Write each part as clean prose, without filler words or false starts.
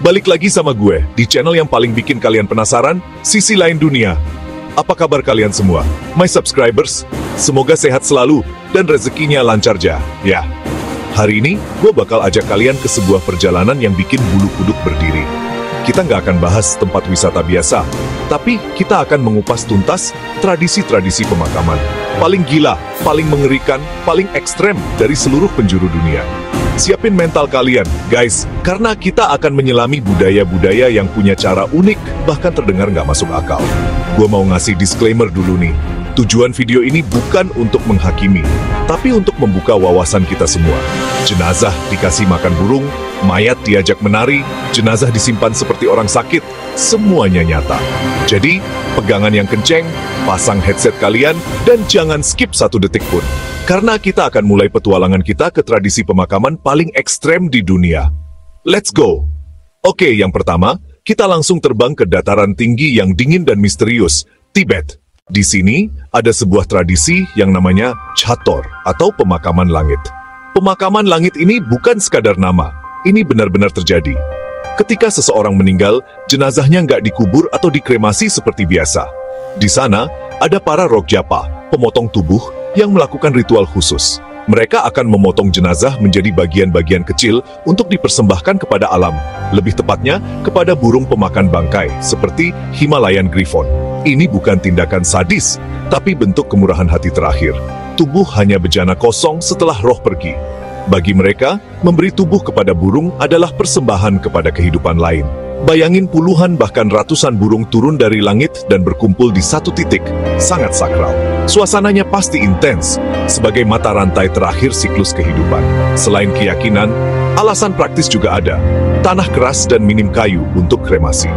balik lagi sama gue di channel yang paling bikin kalian penasaran, Sisi Lain Dunia. Apa kabar kalian semua, my subscribers? Semoga sehat selalu dan rezekinya lancar ya. Hari ini, gue bakal ajak kalian ke sebuah perjalanan yang bikin bulu kuduk berdiri. Kita nggak akan bahas tempat wisata biasa, tapi kita akan mengupas tuntas tradisi-tradisi pemakaman. Paling gila, paling mengerikan, paling ekstrem dari seluruh penjuru dunia. Siapin mental kalian, guys, karena kita akan menyelami budaya-budaya yang punya cara unik, bahkan terdengar nggak masuk akal. Gue mau ngasih disclaimer dulu nih. Tujuan video ini bukan untuk menghakimi, tapi untuk membuka wawasan kita semua. Jenazah dikasih makan burung, mayat diajak menari, jenazah disimpan seperti orang sakit, semuanya nyata. Jadi, pegangan yang kenceng, pasang headset kalian, dan jangan skip satu detik pun. Karena kita akan mulai petualangan kita ke tradisi pemakaman paling ekstrem di dunia. Let's go! Oke, yang pertama, kita langsung terbang ke dataran tinggi yang dingin dan misterius, Tibet. Di sini, ada sebuah tradisi yang namanya Chator, atau pemakaman langit. Pemakaman langit ini bukan sekadar nama, ini benar-benar terjadi. Ketika seseorang meninggal, jenazahnya nggak dikubur atau dikremasi seperti biasa. Di sana, ada para Rogjapa, pemotong tubuh, yang melakukan ritual khusus. Mereka akan memotong jenazah menjadi bagian-bagian kecil untuk dipersembahkan kepada alam, lebih tepatnya kepada burung pemakan bangkai, seperti Himalayan Griffon. Ini bukan tindakan sadis, tapi bentuk kemurahan hati terakhir. Tubuh hanya bejana kosong setelah roh pergi. Bagi mereka, memberi tubuh kepada burung adalah persembahan kepada kehidupan lain. Bayangin puluhan bahkan ratusan burung turun dari langit dan berkumpul di satu titik, sangat sakral. Suasananya pasti intens, sebagai mata rantai terakhir siklus kehidupan. Selain keyakinan, alasan praktis juga ada. Tanah keras dan minim kayu untuk kremasi.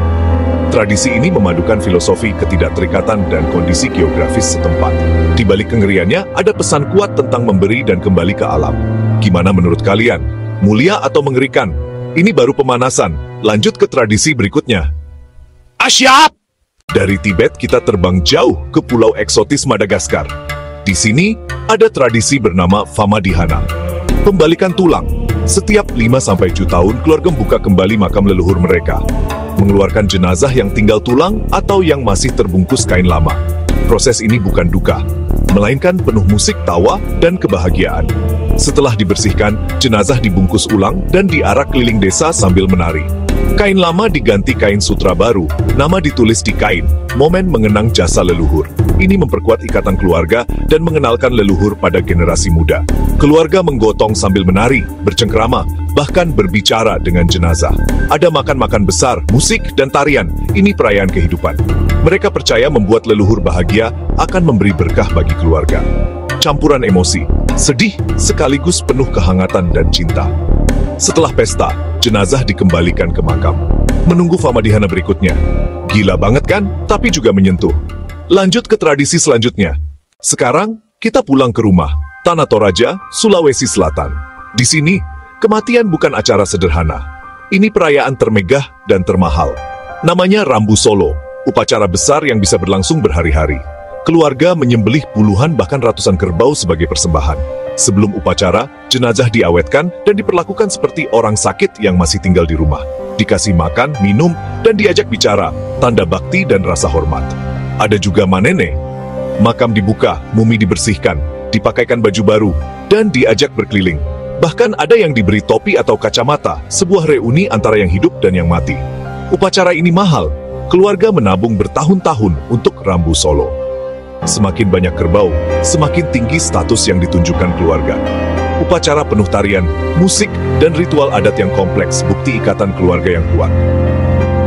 Tradisi ini memadukan filosofi ketidakterikatan dan kondisi geografis setempat. Di balik kengeriannya, ada pesan kuat tentang memberi dan kembali ke alam. Gimana menurut kalian? Mulia atau mengerikan? Ini baru pemanasan, lanjut ke tradisi berikutnya. Asyap! Dari Tibet kita terbang jauh ke pulau eksotis Madagaskar. Di sini, ada tradisi bernama Famadihana. Pembalikan tulang. Setiap 5-7 tahun, keluarga membuka kembali makam leluhur mereka. Mengeluarkan jenazah yang tinggal tulang atau yang masih terbungkus kain lama. Proses ini bukan duka, melainkan penuh musik tawa dan kebahagiaan. Setelah dibersihkan, jenazah dibungkus ulang dan diarak keliling desa sambil menari. Kain lama diganti kain sutra baru, nama ditulis di kain, momen mengenang jasa leluhur. Ini memperkuat ikatan keluarga dan mengenalkan leluhur pada generasi muda. Keluarga menggotong sambil menari, bercengkrama, bahkan berbicara dengan jenazah. Ada makan-makan besar, musik, dan tarian. Ini perayaan kehidupan. Mereka percaya membuat leluhur bahagia akan memberi berkah bagi keluarga. Campuran emosi, sedih sekaligus penuh kehangatan dan cinta. Setelah pesta, jenazah dikembalikan ke makam. Menunggu Famadihana berikutnya. Gila banget kan? Tapi juga menyentuh. Lanjut ke tradisi selanjutnya. Sekarang, kita pulang ke rumah, Tanah Toraja, Sulawesi Selatan. Di sini, kematian bukan acara sederhana. Ini perayaan termegah dan termahal. Namanya Rambu Solo, upacara besar yang bisa berlangsung berhari-hari. Keluarga menyembelih puluhan bahkan ratusan kerbau sebagai persembahan. Sebelum upacara, jenazah diawetkan dan diperlakukan seperti orang sakit yang masih tinggal di rumah. Dikasih makan, minum, dan diajak bicara, tanda bakti dan rasa hormat. Ada juga manene. Makam dibuka, mumi dibersihkan, dipakaikan baju baru, dan diajak berkeliling. Bahkan ada yang diberi topi atau kacamata, sebuah reuni antara yang hidup dan yang mati. Upacara ini mahal, keluarga menabung bertahun-tahun untuk Rambu Solo. Semakin banyak kerbau, semakin tinggi status yang ditunjukkan keluarga. Upacara penuh tarian, musik, dan ritual adat yang kompleks, bukti ikatan keluarga yang kuat.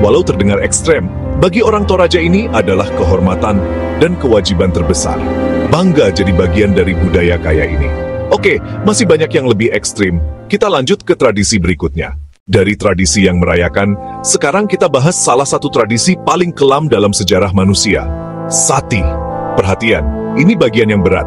Walau terdengar ekstrem, bagi orang Toraja ini adalah kehormatan dan kewajiban terbesar. Bangga jadi bagian dari budaya kaya ini. Oke, masih banyak yang lebih ekstrim. Kita lanjut ke tradisi berikutnya. Dari tradisi yang merayakan, sekarang kita bahas salah satu tradisi paling kelam dalam sejarah manusia. Sati. Perhatian, ini bagian yang berat.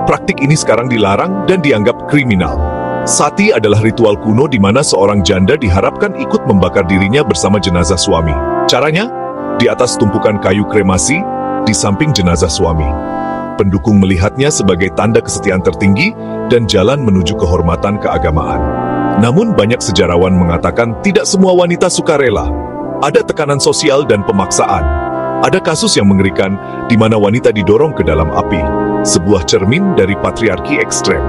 Praktik ini sekarang dilarang dan dianggap kriminal. Sati adalah ritual kuno di mana seorang janda diharapkan ikut membakar dirinya bersama jenazah suami. Caranya? Di atas tumpukan kayu kremasi, di samping jenazah suami. Pendukung melihatnya sebagai tanda kesetiaan tertinggi dan jalan menuju kehormatan keagamaan. Namun banyak sejarawan mengatakan tidak semua wanita sukarela. Ada tekanan sosial dan pemaksaan. Ada kasus yang mengerikan di mana wanita didorong ke dalam api. Sebuah cermin dari patriarki ekstrem.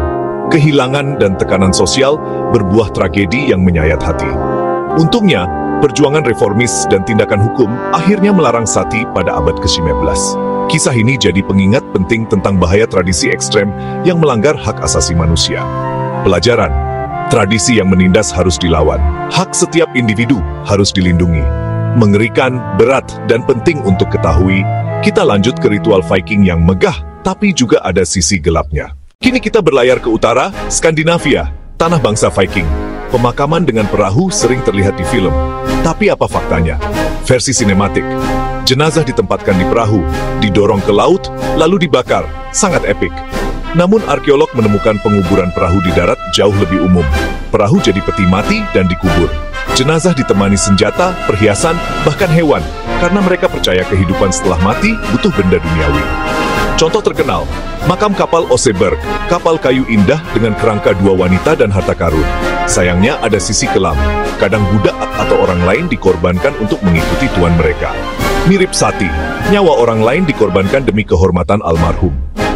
Kehilangan dan tekanan sosial berbuah tragedi yang menyayat hati. Untungnya, perjuangan reformis dan tindakan hukum akhirnya melarang sati pada abad ke-19. Kisah ini jadi pengingat penting tentang bahaya tradisi ekstrem yang melanggar hak asasi manusia. Pelajaran, tradisi yang menindas harus dilawan. Hak setiap individu harus dilindungi. Mengerikan, berat, dan penting untuk ketahui. Kita lanjut ke ritual Viking yang megah, tapi juga ada sisi gelapnya. Kini kita berlayar ke utara, Skandinavia, tanah bangsa Viking. Pemakaman dengan perahu sering terlihat di film. Tapi apa faktanya? Versi sinematik, jenazah ditempatkan di perahu, didorong ke laut, lalu dibakar. Sangat epik. Namun arkeolog menemukan penguburan perahu di darat jauh lebih umum. Perahu jadi peti mati dan dikubur. Jenazah ditemani senjata, perhiasan, bahkan hewan, karena mereka percaya kehidupan setelah mati butuh benda duniawi. Contoh terkenal, makam kapal Oseberg, kapal kayu indah dengan kerangka dua wanita dan harta karun. Sayangnya ada sisi kelam, kadang budak atau orang lain dikorbankan untuk mengikuti tuan mereka. Mirip sati, nyawa orang lain dikorbankan demi kehormatan almarhum.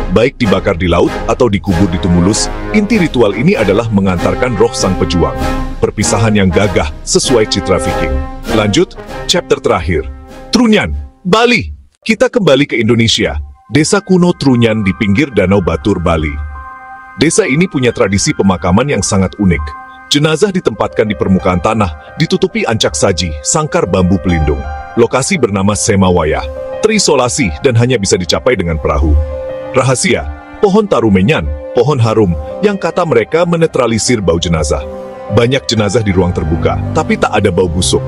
Baik dibakar di laut atau dikubur di Tumulus, inti ritual ini adalah mengantarkan roh sang pejuang. Perpisahan yang gagah sesuai citra Viking. Lanjut, chapter terakhir. Trunyan, Bali. Kita kembali ke Indonesia. Desa kuno Trunyan di pinggir Danau Batur, Bali. Desa ini punya tradisi pemakaman yang sangat unik. Jenazah ditempatkan di permukaan tanah, ditutupi ancak saji, sangkar bambu pelindung. Lokasi bernama Semawayah, terisolasi dan hanya bisa dicapai dengan perahu. Rahasia, pohon tarumenyan, pohon harum, yang kata mereka menetralisir bau jenazah. Banyak jenazah di ruang terbuka, tapi tak ada bau busuk.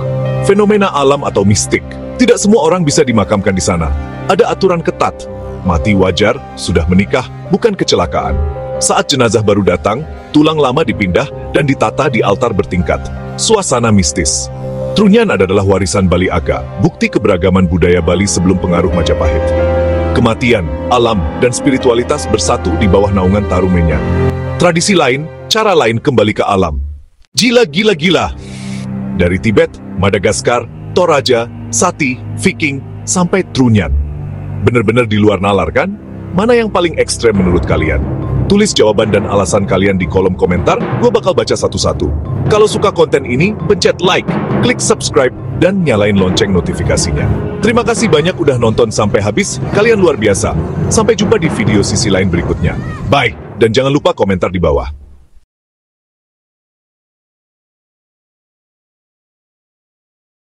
Fenomena alam atau mistik. Tidak semua orang bisa dimakamkan di sana. Ada aturan ketat. Mati wajar, sudah menikah, bukan kecelakaan. Saat jenazah baru datang, tulang lama dipindah dan ditata di altar bertingkat. Suasana mistis. Trunyan adalah warisan Bali Aga, bukti keberagaman budaya Bali sebelum pengaruh Majapahit. Kematian, alam, dan spiritualitas bersatu di bawah naungan Tarumenyan. Tradisi lain, cara lain kembali ke alam. Gila. Dari Tibet, Madagaskar, Toraja, Sati, Viking, sampai Trunyan. Bener-bener di luar nalar kan? Mana yang paling ekstrem menurut kalian? Tulis jawaban dan alasan kalian di kolom komentar, gue bakal baca satu-satu. Kalau suka konten ini, pencet like, klik subscribe, dan nyalain lonceng notifikasinya. Terima kasih banyak udah nonton sampai habis, kalian luar biasa. Sampai jumpa di video sisi lain berikutnya. Bye, dan jangan lupa komentar di bawah.